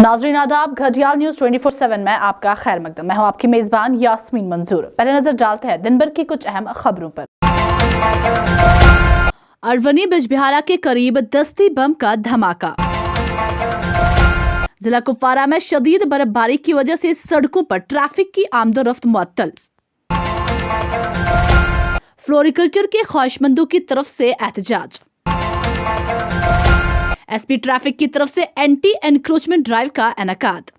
नाज़रीन आदाब, घड़ियाल न्यूज़ 24/7 में आपका खैर मकदम। मैं हूं आपकी मेज़बान यास्मीन मंजूर। पहले नजर डालते हैं दिन भर की कुछ अहम खबरों पर। अरवनी बिजबिहारा के करीब दस्ती बम का धमाका। जिला कुपवारा में शदीद बर्फबारी की वजह से सड़कों पर ट्रैफिक की आमदोरफ्त मुअत्तल। फ्लोरिकल्चर के ख्वाहिशमंदों की तरफ से एहतजाज। एसपी ट्रैफिक की तरफ से एंटी एनक्रोचमेंट ड्राइव का इनेकाद।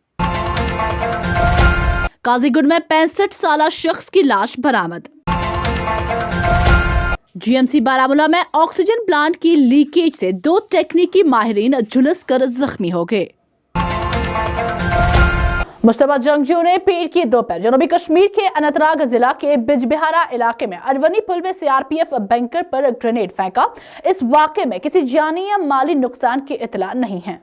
काजीगुंड में 65 साला शख्स की लाश बरामद। जीएमसी बारामूला में ऑक्सीजन प्लांट की लीकेज से 2 टेक्निकी माहिरीन झुलस कर जख्मी हो गए। मुश्तबा जंगजू ने पीर की दोपहर जनूबी कश्मीर के अनंतनाग जिला के बिजबिहारा इलाके में अरवनी पुल में सीआरपीएफ बैंकर पर ग्रेनेड फेंका। इस वाक़े में किसी जानी या माली नुकसान की इतला नहीं है।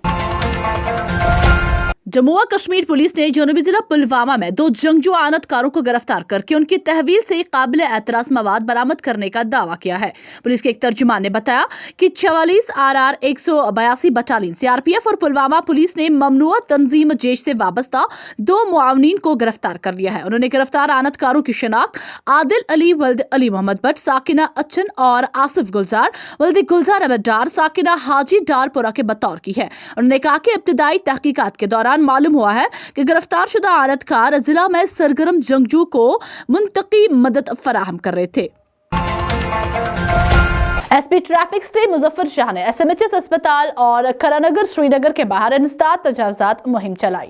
जम्मू व कश्मीर पुलिस ने जनूबी जिला पुलवामा में 2 जंगजू आनतकारों को गिरफ्तार करके उनकी तहवील से काबिल एतराज मवाद बरामद करने का दावा किया है। पुलिस के एक तर्जुमान ने बताया कि 44 RR 182 बटालियन सीआरपीएफ और पुलवामा पुलिस ने ममनुआ तंजीम जैश से वाबस्ता 2 मुआवनीन को गिरफ्तार कर लिया है। उन्होंने गिरफ्तार आनतकारों की शिनाख्त आदिल अली वल्द अली मोहम्मद भट्ट, साकिना अच्छन और आसिफ गुलजार वल्द गुलजार अहमद डार, साकिना हाजी डारपुरा के बतौर की है। उन्होंने कहा कि इब्तिदाई तहकीकात के दौरान मालूम हुआ है कि गिरफ्तार शुदा आनतकार जिला में सरगर्म जंगजू को मुंतकी मदद फराहम कर रहे थे। SP traffic stay Muzaffar Shah ने SMHS अस्पताल और करानगर श्रीनगर के बाहर इंसदाद तजावुजात मुहिम चलाई।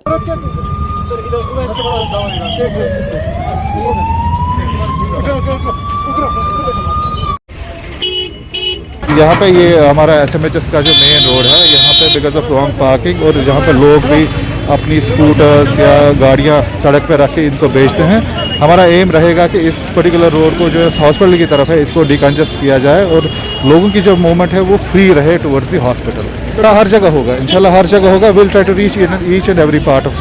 यहाँ पे ये हमारा SMHS का जो मेन रोड है, यहाँ पे बिकॉज ऑफ रॉन्ग पार्किंग और जहाँ पे लोग भी अपनी स्कूटर्स या गाड़ियाँ सड़क पे रख के इनको बेचते हैं, हमारा एम रहेगा कि इस पर्टिकुलर रोड को जो हॉस्पिटल की तरफ है इसको डिकंजेस्ट किया जाए और लोगों की जो मूवमेंट है वो फ्री रहे टुवर्ड्स दी हॉस्पिटल। हर जगह होगा, इंशाल्लाह हर जगह होगा। Will try to reach each and every part of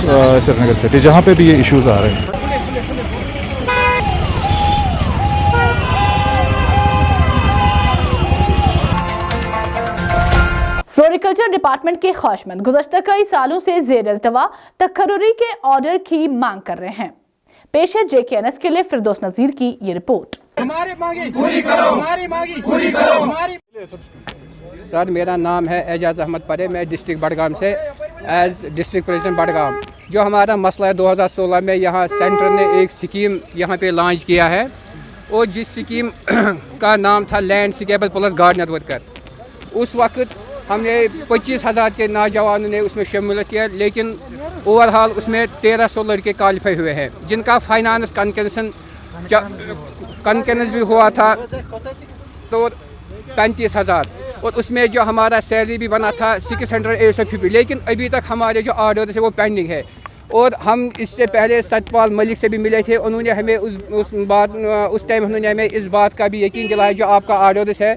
Srinagar city जहाँ पे भी ये इश्यूज आ रहे हैं। फ्लोरिकल्चर डिपार्टमेंट के ख्वाहिशमंद गुज़श्ता कई सालों से ज़ेर-इल्तवा तकर्रुरी के ऑर्डर की मांग कर रहे हैं। पेश है JKNS के लिए फिरदौस नज़ीर की ये रिपोर्ट। हमारी मांगी पूरी करो, हमारी मांगी पूरी करो, हमारी। सर, मेरा नाम है एजाज अहमद परे, मैं डिस्ट्रिक्ट बडगाम से एज डिस्ट्रिक्ट प्रेसिडेंट बडगाम। जो हमारा मसला है 2016 में यहाँ सेंटर ने एक स्कीम यहाँ पे लॉन्च किया है और जिस स्कीम का नाम था लैंडस्केपल प्लस गार्डनर वर्कर। उस वक्त हमने 25,000 के नौजवानों ने उसमें शमूलियत किया, लेकिन ओवरऑल उसमें 1300 लड़के क्वालिफाई हुए हैं जिनका फाइनेंस कन्करेंस भी हुआ था तो 35,000 और उसमें जो हमारा सैलरी भी बना था 650, लेकिन अभी तक हमारे जो ऑर्डर है वो पेंडिंग है। और हम इससे पहले सतपाल मलिक से भी मिले थे, उन्होंने हमें उस टाइम उन्होंने हमें इस बात का भी यकीन दिलाया जो आपका ऑर्डर है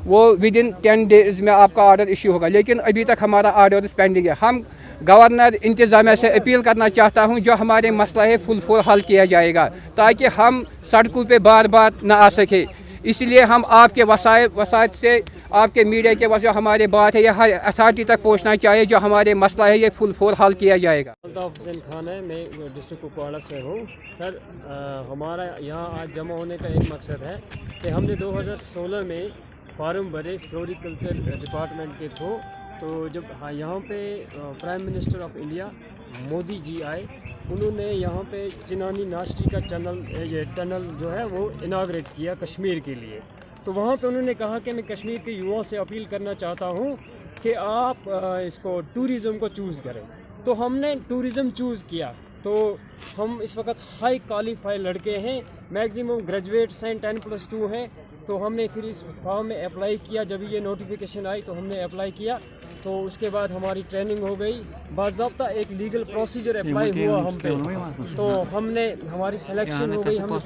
वो विदिन 10 डेज़ में आपका ऑर्डर इश्यू होगा, लेकिन अभी तक हमारा ऑर्डर पेंडिंग है। हम गवर्नर इंतज़ामिया से अपील करना चाहता हूं जो हमारे मसला है फुल हल किया जाएगा ताकि हम सड़कों पे बार बार ना आ सके। इसलिए हम आपके वसायत से आपके मीडिया के वजह हमारे बात है ये हर अथॉरिटी तक पहुंचना चाहिए जो हमारे मसला है ये फुल हल किया जाएगा। हुसैन खान है, मैं डिस्ट्रिक्ट कुपवाड़ा से हूँ। सर, हमारा यहाँ आज जमा होने का एक मकसद है कि हमने 2016 में फार्म भरे फ्लोरिकल्चर डिपार्टमेंट के थ्रू। तो जब यहाँ पे prime minister of India Modi ji आए, उन्होंने यहाँ पे चिनानी नाश्ती का टनल जो है वो इनाग्रेट किया कश्मीर के लिए। तो वहाँ पे उन्होंने कहा कि मैं कश्मीर के युवाओं से अपील करना चाहता हूँ कि आप इसको टूरिज़म को चूज़ करें। तो हमने टूरिज़म चूज़ किया। तो हम इस वक्त हाई क्वालिफाई लड़के हैं, मैक्सिमम ग्रेजुएट्स हैं, 10+2 हैं। तो हमने फिर इस फॉर्म में अप्लाई किया। जब ये नोटिफिकेशन आई तो हमने अप्लाई किया। तो उसके बाद हमारी ट्रेनिंग हो गई, बाज़ाब्ता एक लीगल प्रोसीजर अप्लाई हुआ हम पे। तो हमारी सिलेक्शन हो गई। हमने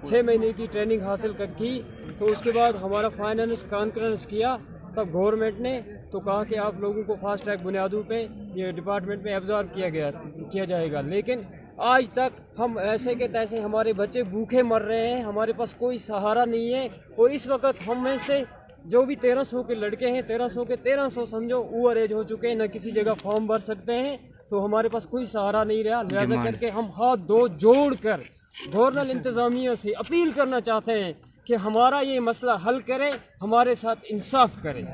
6 महीने की ट्रेनिंग हासिल की। तो उसके बाद हमारा फाइनेंस कॉन्फ्रेंस किया, तब गवर्नमेंट ने तो कहा कि आप लोगों को फास्ट ट्रैक बुनियादों पे ये डिपार्टमेंट में एब्जॉर्ब किया जाएगा। लेकिन आज तक हम ऐसे के तैसे हमारे बच्चे भूखे मर रहे हैं, हमारे पास कोई सहारा नहीं है। और इस वक्त हम में से जो भी 1300 के लड़के हैं 1300 के 1300 समझो ओवर एज हो चुके हैं, न किसी जगह फॉर्म भर सकते हैं, तो हमारे पास कोई सहारा नहीं रहा। लिहाजा करके हम हाथ दो जोड़ कर गवर्नर इंतज़ामिया से अपील करना चाहते हैं कि हमारा ये मसला हल करें, हमारे साथ इंसाफ करें।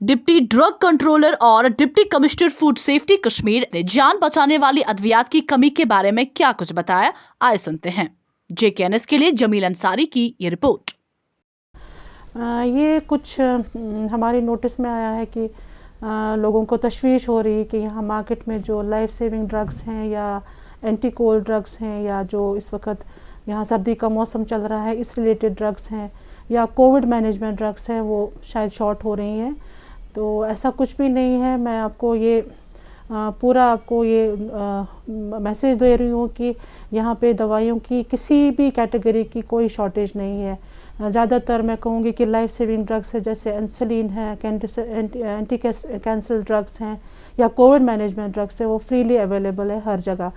डिप्टी ड्रग कंट्रोलर और deputy commissioner food safety Kashmir ने जान बचाने वाली अद्वियात की कमी के बारे में क्या कुछ बताया, आए सुनते हैं। JKNS के लिए जमील अंसारी की ये रिपोर्ट। ये कुछ हमारी नोटिस में आया है कि लोगों को तशवीश हो रही है कि यहाँ मार्केट में जो लाइफ सेविंग ड्रग्स हैं या एंटी कोल्ड ड्रग्स हैं या जो इस वक्त यहाँ सर्दी का मौसम चल रहा है इस रिलेटेड ड्रग्स हैं या कोविड मैनेजमेंट ड्रग्स हैं, वो शायद शॉर्ट हो रही हैं। तो ऐसा कुछ भी नहीं है। मैं आपको ये पूरा आपको ये मैसेज दे रही हूँ कि यहाँ पे दवाइयों की किसी भी कैटेगरी की कोई शॉर्टेज नहीं है। ज़्यादातर मैं कहूँगी कि लाइफ सेविंग ड्रग्स है, जैसे इंसुलिन है, एंटी कैंसर ड्रग्स हैं या कोविड मैनेजमेंट ड्रग्स है, वो फ्रीली अवेलेबल है हर जगह।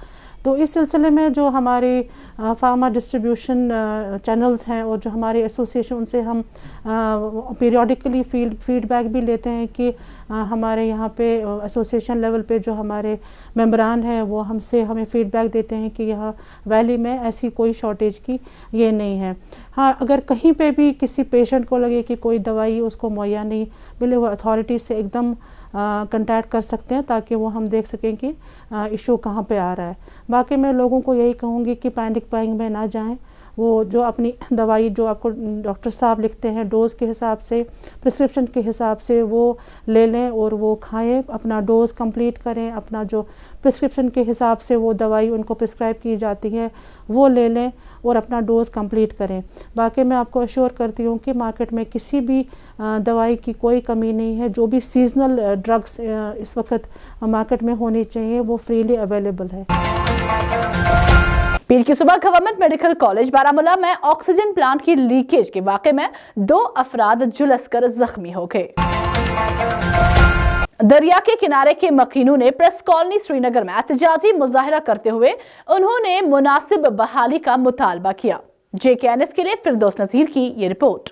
तो इस सिलसिले में जो हमारी फार्मा डिस्ट्रीब्यूशन चैनल्स हैं और जो हमारी एसोसिएशन, उनसे हम पीरियडिकली फीडबैक भी लेते हैं कि हमारे यहाँ पे एसोसिएशन लेवल पे जो हमारे मेंबरान हैं वो हमें फीडबैक देते हैं कि यहाँ वैली में ऐसी कोई शॉर्टेज की ये नहीं है। हाँ, अगर कहीं पे भी किसी पेशेंट को लगे कि कोई दवाई उसको मुहैया नहीं मिले, वो अथॉरिटी से एकदम कंटैक्ट कर सकते हैं ताकि वो हम देख सकें कि इशू कहाँ पे आ रहा है। बाकी मैं लोगों को यही कहूँगी कि पैनिक बाइंग में ना जाएं। वो जो अपनी दवाई जो आपको डॉक्टर साहब लिखते हैं डोज़ के हिसाब से, प्रिस्क्रिप्शन के हिसाब से वो ले लें और वो खाएं, अपना डोज़ कंप्लीट करें, अपना जो प्रिस्क्रिप्शन के हिसाब से वो दवाई उनको प्रिस्क्राइब की जाती है वो ले लें और अपना डोज़ कंप्लीट करें। बाकी मैं आपको अश्योर करती हूँ कि मार्केट में किसी भी दवाई की कोई कमी नहीं है। जो भी सीजनल ड्रग्स इस वक्त मार्केट में होनी चाहिए वो फ्रीली अवेलेबल है। पीर की सुबह गवर्नमेंट मेडिकल कॉलेज बारामूला में ऑक्सीजन प्लांट की लीकेज के वाक़े में 2 अफराद झुलसकर जख्मी हो गए। दरिया के किनारे के मकीनों ने प्रेस कॉलोनी श्रीनगर में एहतजाजी मुजाहरा करते हुए उन्होंने मुनासिब बहाली का मुतालबा किया। JKNS के लिए फिरदौस नजीर की ये रिपोर्ट।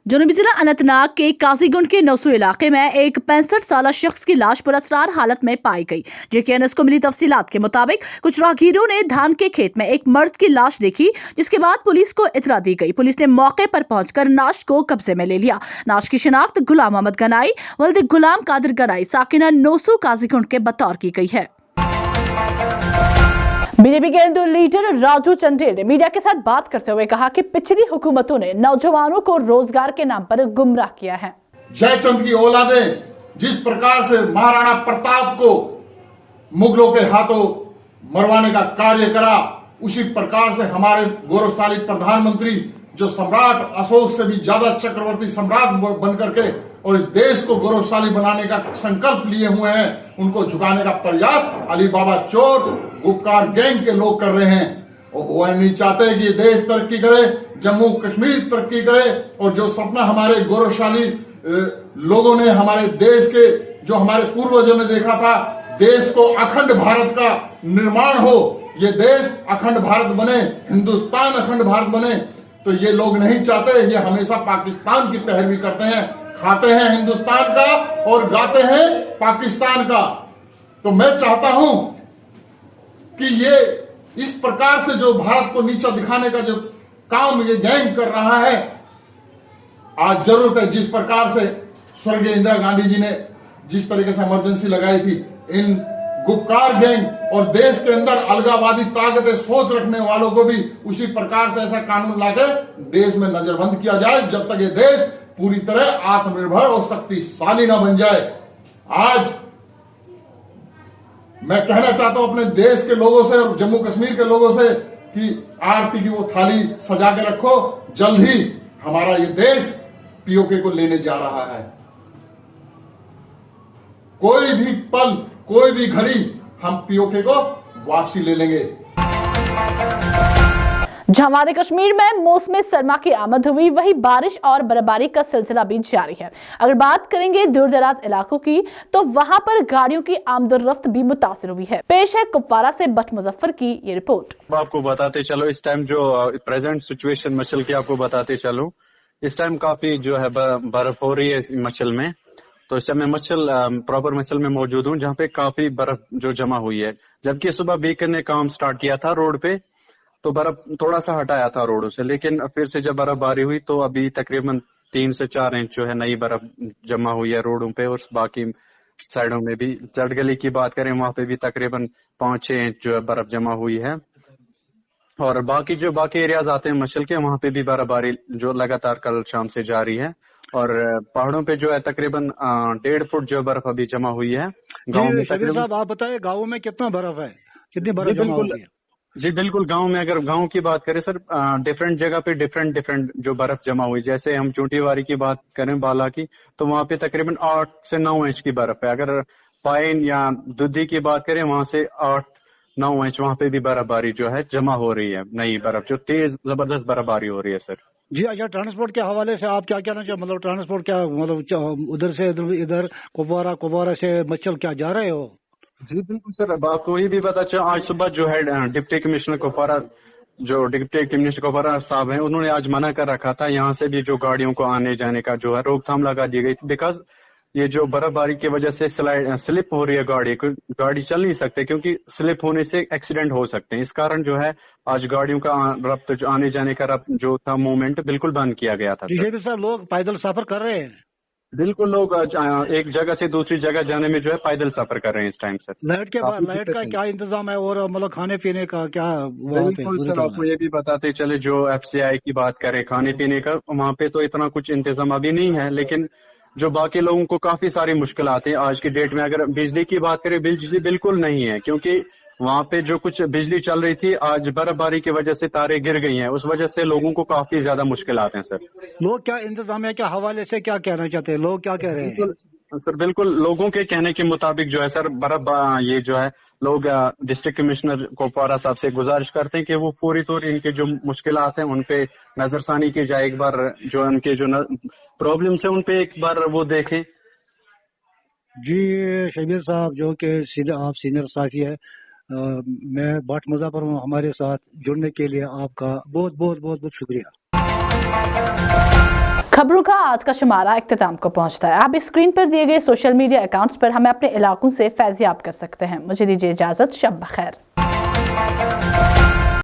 जनूबी जिला अनंतनाग के काजीगुंड के नौसू इलाके में एक 65 साला शख्स की लाश पुरअसरार हालत में पाई गई। JKNS को मिली तफसीलात के मुताबिक कुछ राहगीरों ने धान के खेत में एक मर्द की लाश देखी, जिसके बाद पुलिस को इतला दी गई। पुलिस ने मौके पर पहुंचकर नाश को कब्जे में ले लिया। नाश की शिनाख्त गुलाम मोहम्मद गनाई वल्द गुलाम कादिर गनाई साकिना नौसू काजीगुंड के बतौर की गई है। बीजेपी के हिंदू लीडर राजू चंदेल ने मीडिया के साथ बात करते हुए कहा कि पिछली हुकूमतों ने नौजवानों को रोजगार के नाम पर गुमराह किया है। जयचंद की औलादें जिस प्रकार से महाराणा प्रताप को मुगलों के हाथों मरवाने का कार्य करा, उसी प्रकार से हमारे गौरवशाली प्रधानमंत्री जो सम्राट अशोक से भी ज्यादा चक्रवर्ती सम्राट बन करके और इस देश को गौरवशाली बनाने का संकल्प लिए हुए हैं, उनको झुकाने का प्रयास अली बाबा चोर गुपकार गैंग के लोग कर रहे हैं। और वो नहीं चाहते कि ये देश तरक्की करे, जम्मू कश्मीर तरक्की करे। और जो सपना हमारे गौरवशाली लोगों ने, हमारे देश के जो हमारे पूर्वजों ने देखा था, देश को अखंड भारत का निर्माण हो, ये देश अखंड भारत बने, हिंदुस्तान अखंड भारत बने, तो ये लोग नहीं चाहते। ये हमेशा पाकिस्तान की पैरवी करते हैं, खाते हैं हिंदुस्तान का और गाते हैं पाकिस्तान का। तो मैं चाहता हूं कि ये इस प्रकार से जो भारत को नीचा दिखाने का जो काम ये गैंग कर रहा है, आज जरूरत है जिस प्रकार से स्वर्गीय इंदिरा गांधी जी ने जिस तरीके से इमरजेंसी लगाई थी, इन गुपकार गैंग और देश के अंदर अलगावादी ताकतें सोच रखने वालों को भी उसी प्रकार से ऐसा कानून लाकर देश में नजरबंद किया जाए, जब तक ये देश पूरी तरह आत्मनिर्भर और शक्तिशाली ना बन जाए। आज मैं कहना चाहता हूं अपने देश के लोगों से और जम्मू कश्मीर के लोगों से कि आरती की वो थाली सजा के रखो, जल्द ही हमारा ये देश पीओके को लेने जा रहा है। कोई भी पल, कोई भी घड़ी हम पीओके को वापसी ले लेंगे। जहां वादी कश्मीर में मौसम सरमा की आमद हुई, वहीं बारिश और बर्फबारी का सिलसिला भी जारी है। अगर बात करेंगे दूर दराज इलाकों की, तो वहां पर गाड़ियों की आमदोरफ्त भी मुतासिर हुई है। पेश है कुपवारा से बट मुजफ्फर की ये रिपोर्ट। आपको बताते चलो इस टाइम जो प्रेजेंट सिचुएशन मचल की आपको बताते चलो, इस टाइम काफी जो है बर्फ हो रही है मचल में। तो इस टाइम मैं प्रॉपर मचल में मौजूद हूँ, जहाँ पे काफी बर्फ जो जमा हुई है। जबकि सुबह बीकर ने काम स्टार्ट किया था रोड पे, तो बर्फ थोड़ा सा हटाया था रोडों से, लेकिन फिर से जब बर्फबारी हुई तो अभी तकरीबन 3 से 4 इंच जो है नई बर्फ जमा हुई है रोडों पे, और बाकी साइडों में भी। चढ़ गली की बात करें, वहां पे भी तकरीबन 5-6 इंच जो है बर्फ जमा हुई है। और बाकी एरियाज आते हैं मशल के, वहां पे भी बर्फबारी जो लगातार कल शाम से जारी है। और पहाड़ों पे जो है तकरीबन 1.5 फुट जो बर्फ अभी जमा हुई है। गाँव में शबीर साहब आप बताइए, गाँव में कितना बर्फ है, कितनी बर्फ जमा हुई है? जी बिल्कुल, गांव में अगर गांव की बात करें सर, डिफरेंट जगह पे डिफरेंट जो बर्फ जमा हुई। जैसे हम चूंटीवारी की बात करें बाला की, तो वहां पे तकरीबन 8 से 9 इंच की बर्फ है। अगर पाइन या दुधी की बात करें, वहां से 8-9 इंच वहां पे भी बर्फबारी जो है जमा हो रही है, नई बर्फ जो तेज जबरदस्त बर्फबारी हो रही है सर। जी अच्छा, ट्रांसपोर्ट के हवाले से आप क्या कहना चाहिए? मतलब ट्रांसपोर्ट क्या, मतलब उधर से इधर कुपवारा से मचल क्या जा रहे हो? जी बिल्कुल सर, अब आपको ये भी पता चला, आज सुबह जो है डिप्टी कमिश्नर कुपवारा साहब हैं, उन्होंने आज मना कर रखा था यहाँ से भी जो गाड़ियों को आने जाने का जो है रोकथाम लगा दी गई थी। बिकॉज ये जो बर्फबारी की वजह से स्लिप हो रही है, गाड़ी चल नहीं सकते, क्योंकि स्लिप होने से एक्सीडेंट हो सकते हैं। इस कारण जो है आज गाड़ियों का रफ्त जो आने जाने का रफ्त जो था मूवमेंट बिल्कुल बंद किया गया था। ये भी सर लोग पैदल सफर कर रहे हैं? बिल्कुल, लोग एक जगह से दूसरी जगह जाने में जो है पैदल सफर कर रहे हैं इस टाइम सर। लाइट का क्या इंतजाम है, और मतलब खाने पीने का क्या? बिल्कुल सर, आपको ये भी बताते चले, जो FCI की बात करें खाने पीने का, वहाँ पे तो इतना कुछ इंतजाम अभी नहीं है, लेकिन जो बाकी लोगों को काफी सारी मुश्किल आती है आज की डेट में। अगर बिजली की बात करें, बिजली बिल्कुल नहीं है, क्योंकि वहाँ पे जो कुछ बिजली चल रही थी, आज बर्फबारी की वजह से तारे गिर गई हैं, उस वजह से लोगों को काफी ज्यादा मुश्किल आते हैं सर। लोग क्या इंतजामिया के हवाले से क्या कहना चाहते हैं, लोग क्या कह रहे हैं? सर बिल्कुल, लोगों के कहने के मुताबिक जो है सर, ये जो है लोग डिस्ट्रिक्ट कमिश्नर कुपवारा साहब से गुजारिश करते हैं कि वो पूरी तौर इनके जो मुश्किलात हैं उन पे नजरसानी की जाए। एक बार जो उनके जो प्रॉब्लम्स है उन पे एक बार वो देखें। जी शबीर साहब, जो कि आप सीनियर साफी है, मैं बट मुजफ्फर हूँ। हमारे साथ जुड़ने के लिए आपका बहुत बहुत बहुत बहुत शुक्रिया। खबरों का आज का शुमारा इख्तिताम को पहुंचता है। आप स्क्रीन पर दिए गए सोशल मीडिया अकाउंट्स पर हमें अपने इलाकों से फैज़याब कर सकते हैं। मुझे दीजिए इजाजत, शब बखैर।